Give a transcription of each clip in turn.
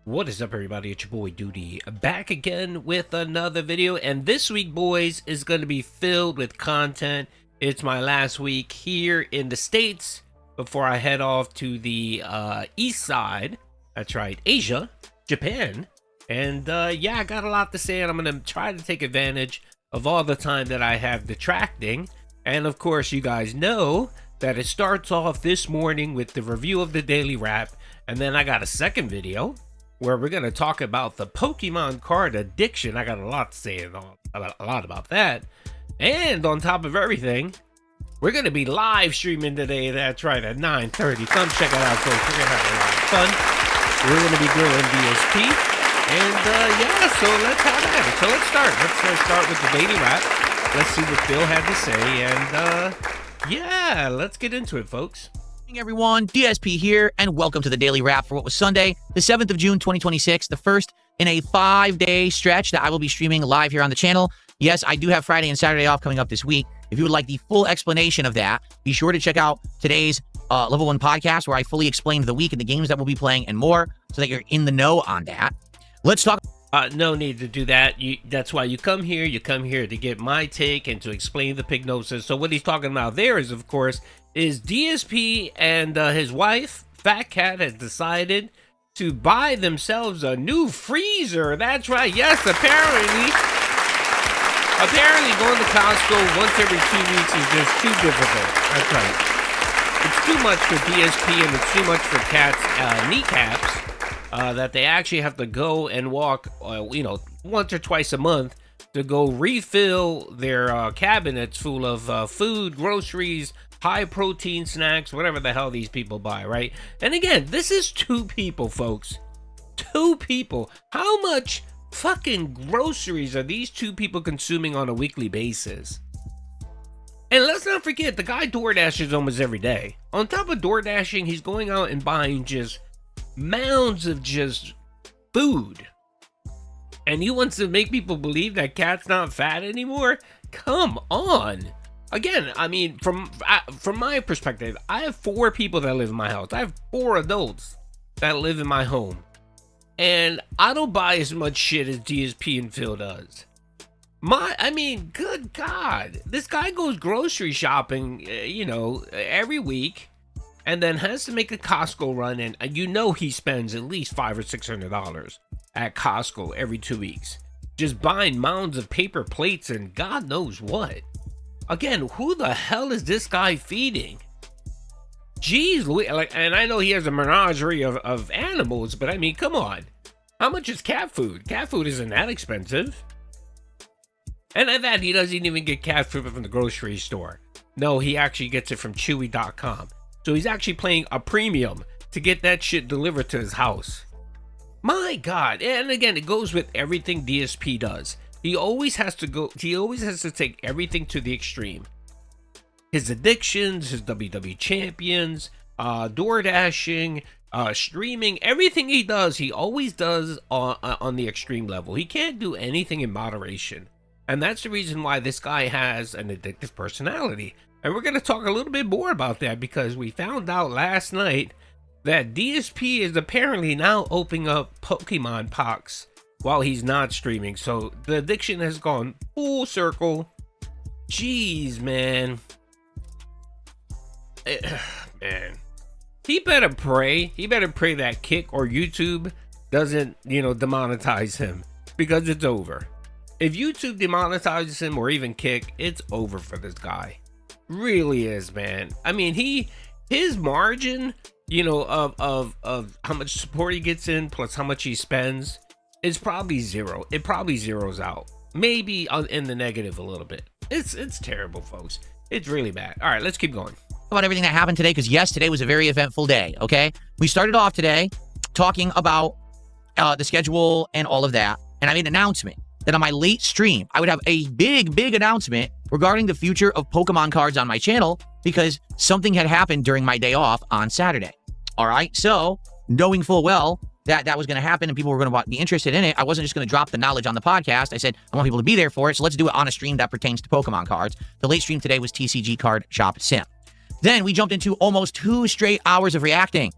What is up, everybody? It's your boy Doody, back again with another video, and this week, boys, is going to be filled with content. It's my last week here in the States before I head off to the east side. That's right, Asia, Japan. And yeah, I got a lot to say, and I'm going to try to take advantage of all the time that I have detracting. And of course, you guys know that it starts off this morning with the review of the Daily Wrap, and then I got a second video where we're going to talk about the Pokemon card addiction. I got a lot to say about that. And on top of everything, we're going to be live streaming today. That's right, at 9:30. Come check it out, folks. We're going to have a lot of fun. We're going to be grilling DSP. And yeah, so let's have at it. So let's start. Let's start with the Daily Wrap. Let's see what Bill had to say. And yeah, let's get into it, folks. Hey everyone, DSP here, and welcome to the Daily Wrap for what was Sunday, the 7th of June, 2026, the first in a 5-day stretch that I will be streaming live here on the channel. Yes, I do have Friday and Saturday off coming up this week. If you would like the full explanation of that, be sure to check out today's Level 1 podcast, where I fully explained the week and the games that we'll be playing and more, so that you're in the know on that. Let's talk. No need to do that. That's why you come here. You come here to get my take and to explain the Pignosis. So what he's talking about there is, of course, is DSP and his wife, Fat Cat, has decided to buy themselves a new freezer. That's right. Yes, apparently going to Costco once every 2 weeks is just too difficult. That's right. It's too much for DSP and it's too much for Cat's kneecaps. That they actually have to go and walk, once or twice a month to go refill their cabinets full of food, groceries, high-protein snacks, whatever the hell these people buy, right? And again, this is 2 people, folks. 2 people. How much fucking groceries are these 2 people consuming on a weekly basis? And let's not forget, the guy DoorDashes almost every day. On top of DoorDashing, he's going out and buying just mounds of just food, and he wants to make people believe that Cat's not fat anymore. Come on. Again, I mean, from my perspective, I have 4 people that live in my house. I have 4 adults that live in my home, and I don't buy as much shit as DSP and Phil does. I mean, good God, this guy goes grocery shopping, every week, and then has to make a Costco run, and he spends at least $500 or $600 at Costco every 2 weeks, just buying mounds of paper plates and God knows what. Again, who the hell is this guy feeding? Jeez, and I know he has a menagerie of animals, but I mean, come on. How much is cat food? Cat food isn't that expensive. And at that, he doesn't even get cat food from the grocery store. No, he actually gets it from Chewy.com. So he's actually paying a premium to get that shit delivered to his house. My God. And again, it goes with everything DSP does. He always has to take everything to the extreme. His addictions, his WWE champions, DoorDashing, streaming, everything he does, he always does on the extreme level. He can't do anything in moderation. And that's the reason why this guy has an addictive personality. And we're going to talk a little bit more about that, because we found out last night that DSP is apparently now opening up Pokemon packs while he's not streaming. So the addiction has gone full circle. Jeez, man. Man. He better pray. He better pray that Kick or YouTube doesn't, demonetize him, because it's over. If YouTube demonetizes him, or even Kick, it's over for this guy. Really is, man. I mean, his margin, of how much support he gets in plus how much he spends is probably zero. It probably zeroes out, maybe in the negative a little bit. It's terrible, folks. It's really bad. All right, let's keep going about everything that happened today, because yes, today was a very eventful day. Okay, we started off today talking about the schedule and all of that, and I made an announcement that on my late stream, I would have a big announcement regarding the future of Pokemon cards on my channel, because something had happened during my day off on Saturday. All right, so knowing full well that was going to happen and people were going to be interested in it, I wasn't just going to drop the knowledge on the podcast. I said, I want people to be there for it, so let's do it on a stream that pertains to Pokemon cards. The late stream today was TCG Card Shop Sim. Then we jumped into almost 2 straight hours of reacting.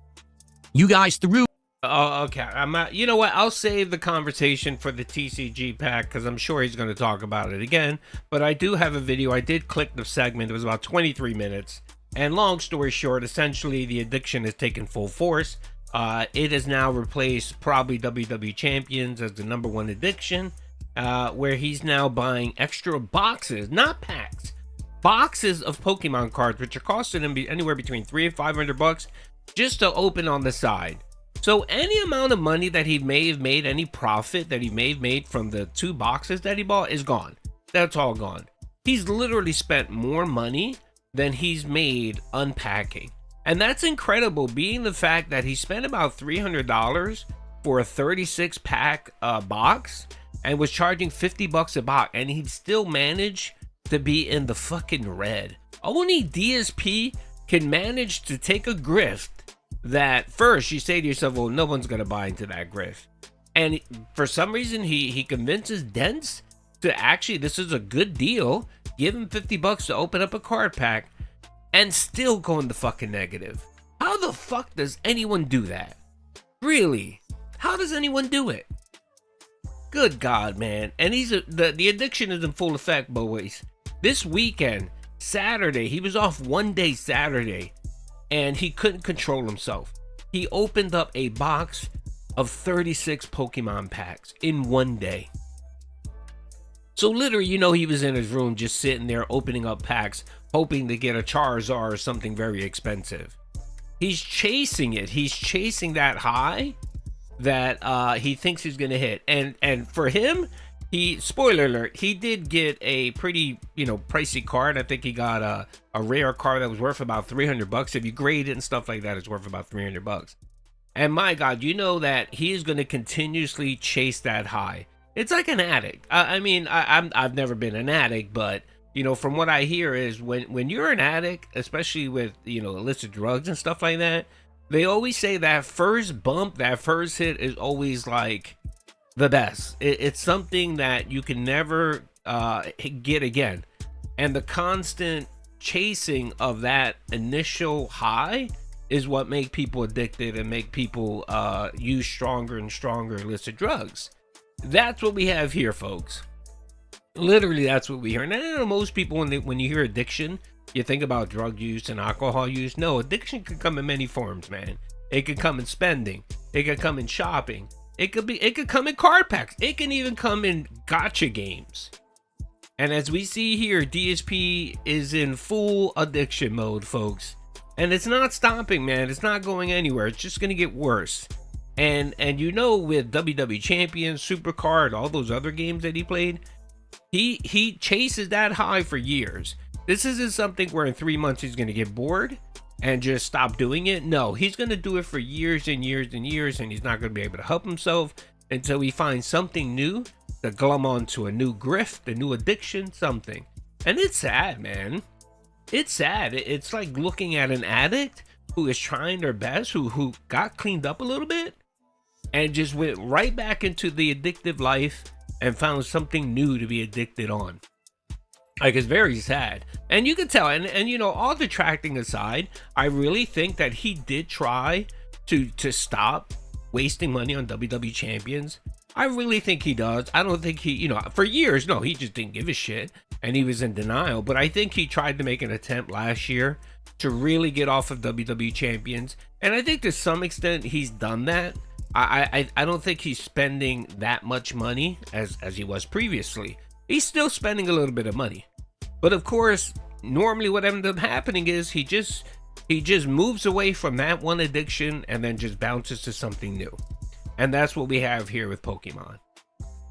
You guys threw Oh, okay. I'm not, you know what? I'll save the conversation for the TCG pack because I'm sure he's going to talk about it again. But I do have a video. I did click the segment. It was about 23 minutes. And long story short, essentially the addiction has taken full force. It has now replaced probably WWE Champions as the number one addiction, where he's now buying extra boxes, not packs, boxes of Pokemon cards, which are costing him anywhere between $300 and $500 just to open on the side. So any amount of money that he may have made, any profit that he may have made from the 2 boxes that he bought is gone. That's all gone. He's literally spent more money than he's made unpacking. And that's incredible, being the fact that he spent about $300 for a 36 pack box and was charging $50 a box, and he still managed to be in the fucking red. Only DSP can manage to take a grift that first you say to yourself, well, no one's gonna buy into that grift, and for some reason he convinces Dents to actually, this is a good deal, give him $50 to open up a card pack, and still go in the fucking negative. How the fuck does anyone do that? Really? How does anyone do it? Good God, man. And the addiction is in full effect, boys. This weekend, Saturday, he was off one day Saturday, and he couldn't control himself. He opened up a box of 36 Pokemon packs in one day. So literally, he was in his room just sitting there opening up packs, hoping to get a Charizard or something very expensive. He's chasing it. He's chasing that high that he thinks he's going to hit. And for him, spoiler alert, he did get a pretty, pricey card. I think he got a rare card that was worth about $300. If you grade it and stuff like that, it's worth about $300. And my God, that he is going to continuously chase that high. It's like an addict. I've never been an addict, but from what I hear is when you're an addict, especially with illicit drugs and stuff like that, they always say that first bump, that first hit is always like the best. It's something that you can never get again, and the constant chasing of that initial high is what make people addicted and make people use stronger and stronger illicit drugs. That's what we have here, folks. Literally, that's what we hear. And I know most people, when you hear addiction, you think about drug use and alcohol use. No, addiction can come in many forms, man. It could come in spending. It could come in shopping. It could come in card packs. It can even come in gacha games. And as we see here, DSP is in full addiction mode, folks. And it's not stopping, man. It's not going anywhere. It's just going to get worse. And with WWE Champions, Supercard, all those other games that he played, he chases that high for years. This isn't something where in 3 months he's going to get bored and just stop doing it. No, he's going to do it for years and years and years, and he's not going to be able to help himself until he finds something new to glom onto, a new grift, a new addiction, something. And it's sad, man. It's sad. It's like looking at an addict who is trying their best, who got cleaned up a little bit and just went right back into the addictive life and found something new to be addicted on. Like, it's very sad. And you can tell, and all detracting aside, I really think that he did try to stop wasting money on WWE Champions. I really think he does. I don't think he, for years, no, he just didn't give a shit and he was in denial. But I think he tried to make an attempt last year to really get off of WWE Champions. And I think to some extent he's done that. I don't think he's spending that much money as he was previously. He's still spending a little bit of money. But of course, normally what ends up happening is he just moves away from that one addiction and then just bounces to something new. And that's what we have here with Pokemon.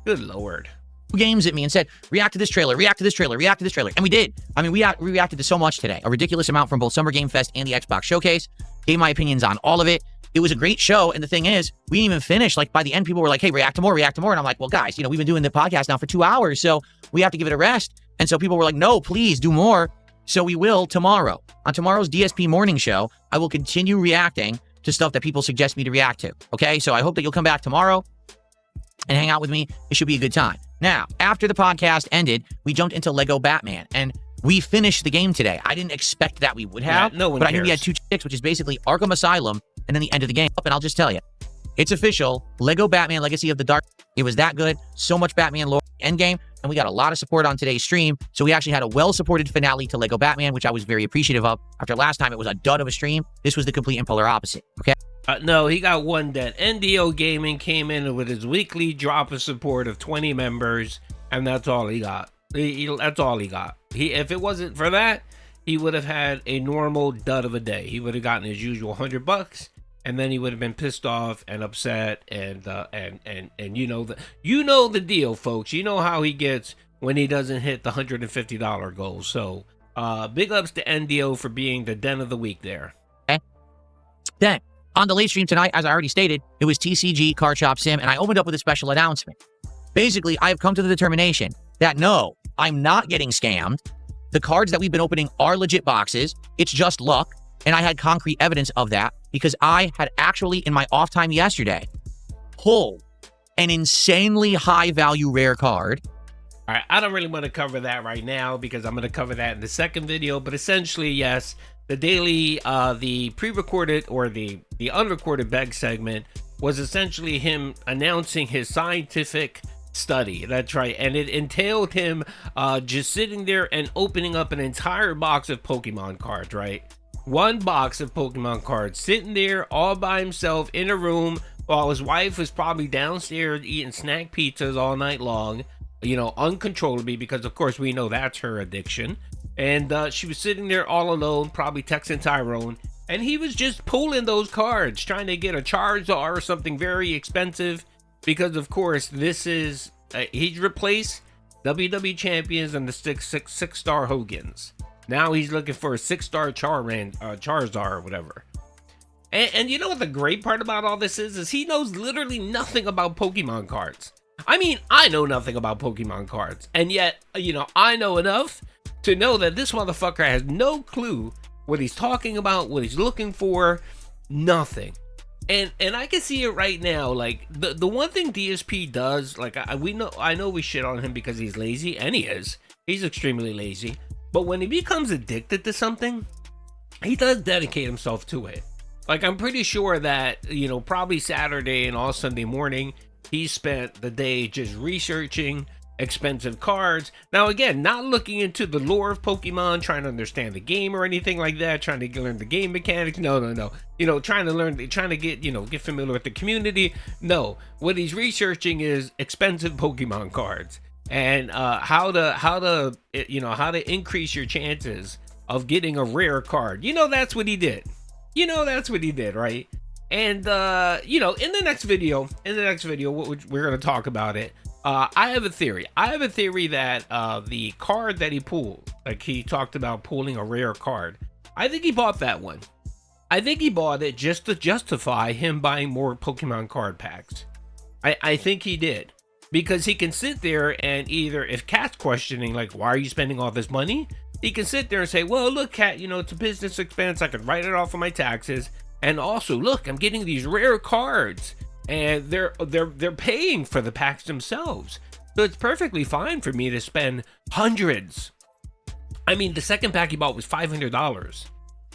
Good Lord. Games at me and said, react to this trailer, react to this trailer, react to this trailer. And we did. We reacted to so much today. A ridiculous amount from both Summer Game Fest and the Xbox Showcase. Gave my opinions on all of it. It was a great show. And the thing is, we didn't even finish. Like, by the end, people were like, hey, react to more, react to more. And I'm like, well, guys, we've been doing the podcast now for 2 hours, so we have to give it a rest. And so people were like, no, please do more. So we will tomorrow. On tomorrow's DSP morning show, I will continue reacting to stuff that people suggest me to react to. Okay, so I hope that you'll come back tomorrow and hang out with me. It should be a good time. Now, after the podcast ended, we jumped into Lego Batman, and we finished the game today. I didn't expect that we would have, no one but cares. I knew we had 2 chicks, which is basically Arkham Asylum, and then the end of the game. And I'll just tell you, It's official. Lego Batman Legacy of the Dark. It was that good. So much Batman lore. Endgame. And we got a lot of support on today's stream. So we actually had a well-supported finale to Lego Batman, which I was very appreciative of. After last time, it was a dud of a stream. This was the complete and polar opposite. Okay. No, he got one dead. NDO Gaming came in with his weekly drop of support of 20 members, and that's all he got. That's all he got. If it wasn't for that, he would have had a normal dud of a day. He would have gotten his usual $100, and then he would have been pissed off and upset, and you know the deal, folks. You know how he gets when he doesn't hit the $150 goal. So, big ups to NDO for being the den of the week there. Okay. Then on the late stream tonight, as I already stated, it was TCG Card Shop Sim, and I opened up with a special announcement. Basically, I have come to the determination that no, I'm not getting scammed. The cards that we've been opening are legit boxes. It's just luck. And I had concrete evidence of that because I had actually, in my off time yesterday, pulled an insanely high value rare card. All right, I don't really want to cover that right now because I'm going to cover that in the second video. But essentially, yes, the daily, the pre-recorded or the unrecorded beg segment was essentially him announcing his scientific study. That's right. And it entailed him just sitting there and opening up an entire box of Pokemon cards, right? One box of Pokemon cards sitting there all by himself in a room while his wife was probably downstairs eating snack pizzas all night long, you know, uncontrollably, because of course we know that's her addiction. And she was sitting there all alone, probably texting Tyrone, and he was just pulling those cards, trying to get a Charizard or something very expensive, because of course this is he's replaced WWE champions and the six-star Hogans. Now he's looking for a 6-star Charizard or whatever. And you know what the great part about all this is he knows literally nothing about Pokemon cards. I mean, I know nothing about Pokemon cards, and yet, you know, I know enough to know that this motherfucker has no clue what he's talking about, what he's looking for, nothing. And I can see it right now. Like the one thing DSP does, like I know we shit on him because he's lazy, and he is. He's extremely lazy. But when he becomes addicted to something, he does dedicate himself to it. Like I'm pretty sure that, you know, probably Saturday and all Sunday morning, he spent the day just researching expensive cards. Now again, not looking into the lore of Pokemon, trying to understand the game or anything like that, trying to learn the game mechanics. No. You know, trying to get, you know, get familiar with the community. No, what he's researching is expensive Pokemon cards and how to increase your chances of getting a rare card. You know, that's what he did. Right? And you know, in the next video, we're gonna talk about it. I have a theory. That the card that he pulled, like he talked about pulling a rare card, I think he bought that one. I think he bought it just to justify him buying more Pokemon card packs. I think he did. Because he can sit there and either, if Cat's questioning, like, why are you spending all this money? He can sit there and say, well, look, Cat, you know, it's a business expense. I could write it off on my taxes. And also, look, I'm getting these rare cards. And they're paying for the packs themselves. So it's perfectly fine for me to spend hundreds. I mean, the second pack he bought was $500.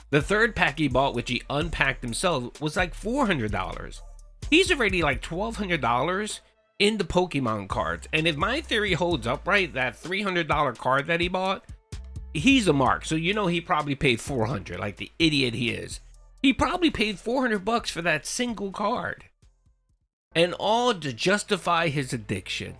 The third pack he bought, which he unpacked himself, was like $400. He's already like $1,200 into Pokemon cards. And if my theory holds up right, that $300 card that he bought, he's a mark. So you know he probably paid $400, like the idiot he is. He probably paid $400 for that single card. And all to justify his addiction.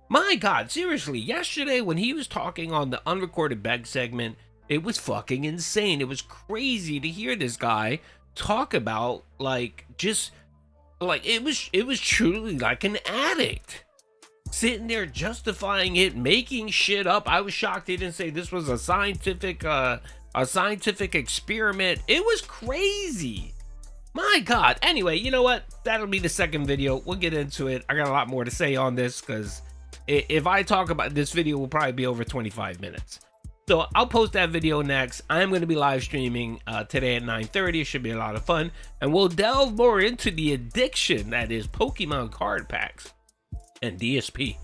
My God, seriously, yesterday when he was talking on the unrecorded beg segment, it was fucking insane. It was crazy to hear this guy talk about, like, just, like, it was truly like an addict. Sitting there justifying it, making shit up. I was shocked he didn't say this was a scientific experiment. It was crazy. My God. Anyway, you know what? That'll be the second video. We'll get into it. I got a lot more to say on this because if I talk about this video, will probably be over 25 minutes. So I'll post that video next. I'm going to be live streaming today at 9:30. It should be a lot of fun. And we'll delve more into the addiction that is Pokemon card packs and DSP.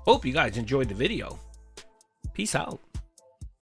Hope you guys enjoyed the video. Peace out.